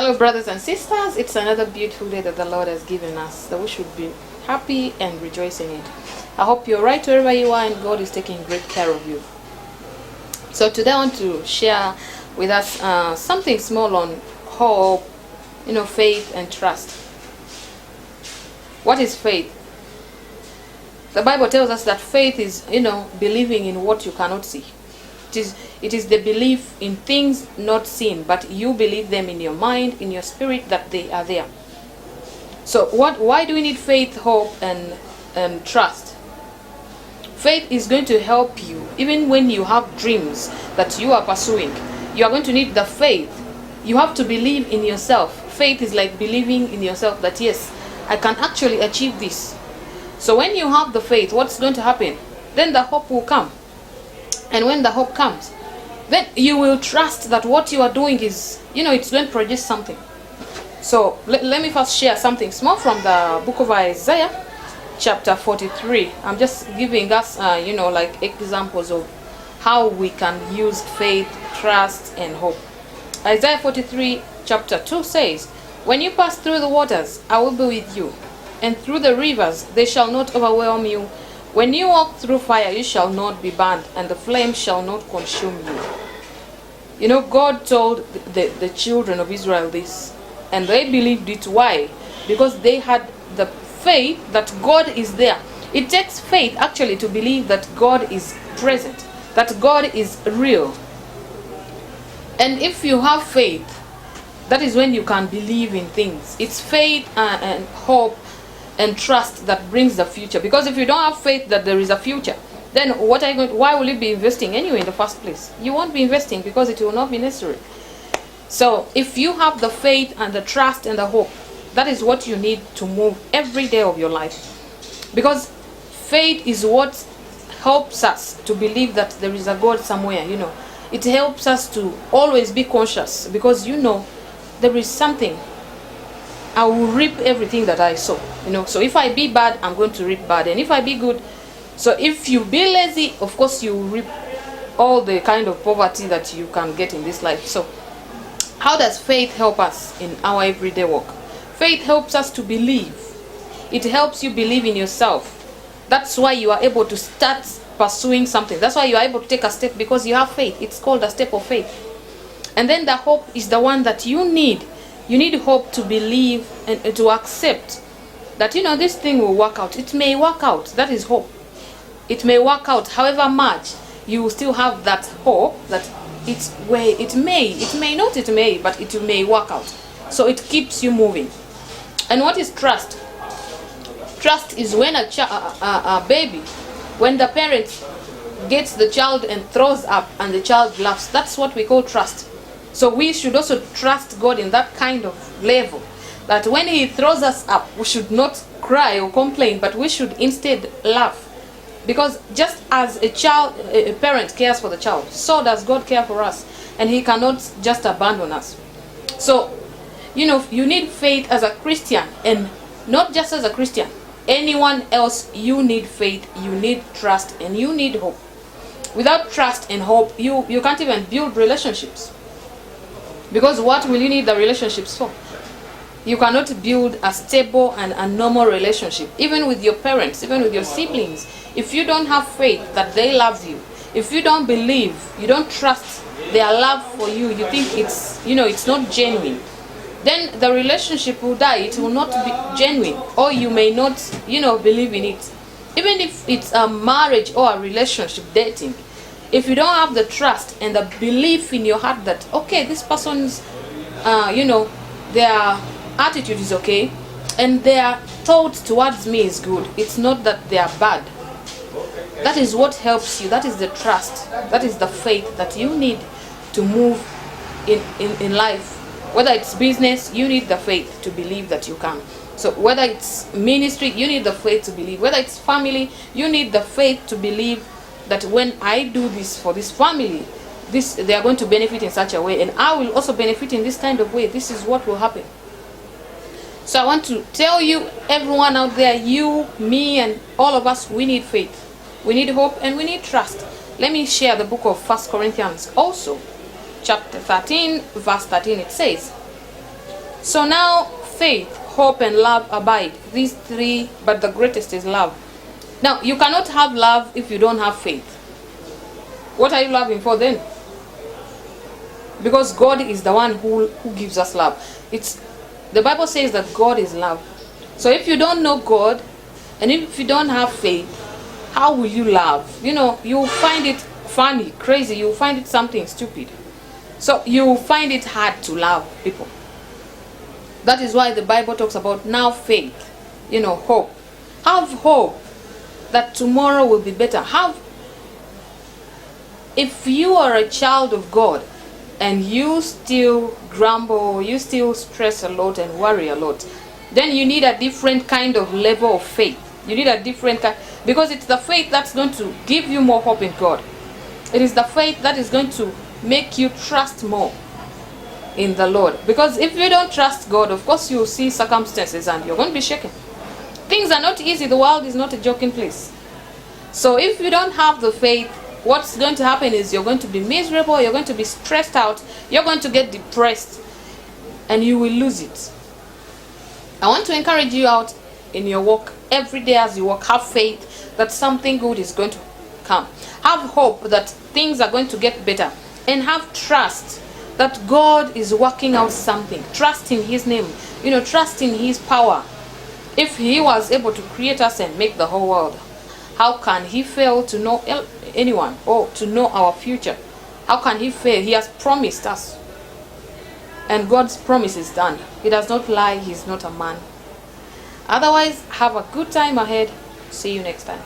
Hello, brothers and sisters. It's another beautiful day that the Lord has given us, that we should be happy and rejoice in it. I hope you're right wherever you are and God is taking great care of you. So today I want to share with us something small on hope, faith and trust. What is faith? The Bible tells us that faith is, believing in what you cannot see. It is the belief in things not seen, but you believe them in your mind, in your spirit, that they are there. So why do we need faith, hope, and trust? Faith is going to help you, even when you have dreams that you are pursuing. You are going to need the faith. You have to believe in yourself. Faith is like believing in yourself that yes, I can actually achieve this. So when you have the faith, what's going to happen? Then the hope will come. And when the hope comes, then you will trust that what you are doing is, it's going to produce something. So let me first share something small from the book of Isaiah, chapter 43. I'm just giving us, like examples of how we can use faith, trust, and hope. Isaiah 43, chapter 2 says, "When you pass through the waters, I will be with you, and through the rivers, they shall not overwhelm you. When you walk through fire, you shall not be burned, and the flame shall not consume you." God told the children of Israel this, and they believed it. Why? Because they had the faith that God is there. It takes faith actually to believe that God is present, that God is real. And if you have faith, that is when you can believe in things. It's faith and hope and trust that brings the future. Because if you don't have faith that there is a future, then why will you be investing anyway in the first place? You won't be investing because it will not be necessary. So if you have the faith and the trust and the hope, that is what you need to move every day of your life. Because faith is what helps us to believe that there is a God somewhere. It helps us to always be conscious, because there is something. I will reap everything that I sow. So if I be bad, I'm going to reap bad. And if I be good, so if you be lazy, of course you reap all the kind of poverty that you can get in this life. So how does faith help us in our everyday work? Faith helps us to believe. It helps you believe in yourself. That's why you are able to start pursuing something. That's why you are able to take a step, because you have faith. It's called a step of faith. And then the hope is the one that you need. You need hope to believe and to accept that, this thing will work out. It may work out. That is hope. It may work out. However much, you will still have that hope that it may, but it may work out. So it keeps you moving. And what is trust? Trust is when a baby, when the parent gets the child and throws up and the child laughs. That's what we call trust. So we should also trust God in that kind of level, that when He throws us up, we should not cry or complain, but we should instead laugh. Because just as a parent cares for the child, so does God care for us, and He cannot just abandon us. So, you need faith as a Christian, and not just as a Christian. Anyone else, you need faith, you need trust, and you need hope. Without trust and hope, you can't even build relationships. Because what will you need the relationships for? You cannot build a stable and a normal relationship, even with your parents, even with your siblings. If you don't have faith that they love you, if you don't believe, you don't trust their love for you, you think it's not genuine, then the relationship will die. It will not be genuine, or you may not, believe in it. Even if it's a marriage or a relationship, dating, if you don't have the trust and the belief in your heart that, okay, this person's, their attitude is okay, and their thoughts towards me is good, it's not that they are bad. That is what helps you. That is the trust. That is the faith that you need to move in life. Whether it's business, you need the faith to believe that you can. So whether it's ministry, you need the faith to believe. Whether it's family, you need the faith to believe that when I do this for this family, they are going to benefit in such a way, and I will also benefit in this kind of way. This is what will happen. So I want to tell you, everyone out there, you, me, and all of us, we need faith. We need hope and we need trust. Let me share the book of 1 Corinthians also. Chapter 13, verse 13, it says, So now faith, hope, and love abide. These three, but the greatest is love. Now, you cannot have love if you don't have faith. What are you loving for then? Because God is the one who gives us love. The Bible says that God is love. So if you don't know God, and if you don't have faith, how will you love? You find it funny, crazy. You find it something stupid. So you find it hard to love people. That is why the Bible talks about now faith, hope. Have hope that tomorrow will be better. If you are a child of God and you still grumble, you still stress a lot and worry a lot, then you need a different kind of level of faith. You need a different kind, because it's the faith that's going to give you more hope in God. It is the faith that is going to make you trust more in the Lord. Because if you don't trust God, of course you'll see circumstances and you're going to be shaken. Things are not easy. The world is not a joking place. So if you don't have the faith, what's going to happen is you're going to be miserable, you're going to be stressed out, you're going to get depressed, and you will lose it. I want to encourage you out in your walk. Every day as you walk, have faith that something good is going to come. Have hope that things are going to get better. And have trust that God is working out something. Trust in His name. Trust in His power. If He was able to create us and make the whole world, how can He fail to know anyone or to know our future? How can He fail? He has promised us. And God's promise is done. He does not lie. He's not a man. Otherwise, have a good time ahead. See you next time.